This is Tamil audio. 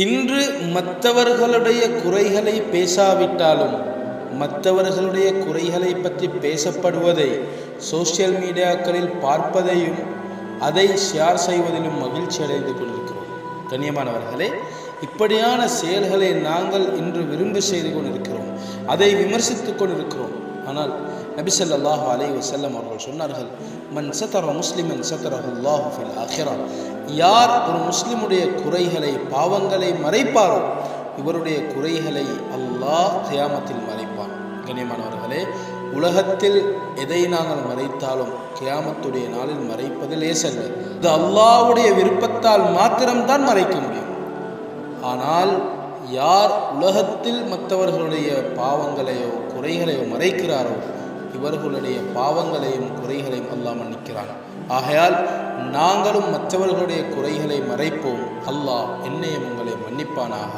இன்று மற்றவர்களுடைய குறைகளை பேசாவிட்டாலும் மற்றவர்களுடைய குறைகளை பற்றி பேசப்படுவதை சோசியல் மீடியாக்களில் பார்ப்பதையும் அதை ஷேர் செய்வதிலும் மகிழ்ச்சி அடைந்து கொண்டிருக்கிறோம். கண்ணியமானவர்களே, இப்படியான செயல்களை நாங்கள் இன்று விரும்பி செய்து கொண்டிருக்கிறோம், அதை விமர்சித்து கொண்டிருக்கிறோம். ஆனால் நபி ஸல்லல்லாஹு அலைஹி வஸல்லம் அவர்கள் சொன்னார்கள், மன் சதர முஸ்லிமன் சதரஹுல்லாஹு ஃபில் ஆখিরা. யார் ஒரு முஸ்லிமுடைய குறைகளை பாவங்களை மறைப்பாரோ இவருடைய குறைகளை அல்லாஹ் கியாமத்தில் மறைப்பான். கண்ணியமானவர்களே, உலகத்தில் எதை நாங்கள் மறைத்தாலும் கியாமத்துடைய நாளில் மறைப்பது லேசல்ல. இது அல்லாஹ்வுடைய விருப்பத்தால் மாத்திரம்தான் மறைக்க முடியும். ஆனால் யார் உலகத்தில் மற்றவர்களுடைய பாவங்களையோ குறைகளையோ மறைக்கிறாரோ இவர்களுடைய பாவங்களையும் குறைகளையும் அல்லாஹ் மன்னிக்கிறான். ஆகையால் நாங்களும் மற்றவர்களுடைய குறைகளை மறைப்போம். அல்லாஹ் என்னையும் உங்களை மன்னிப்பானாக.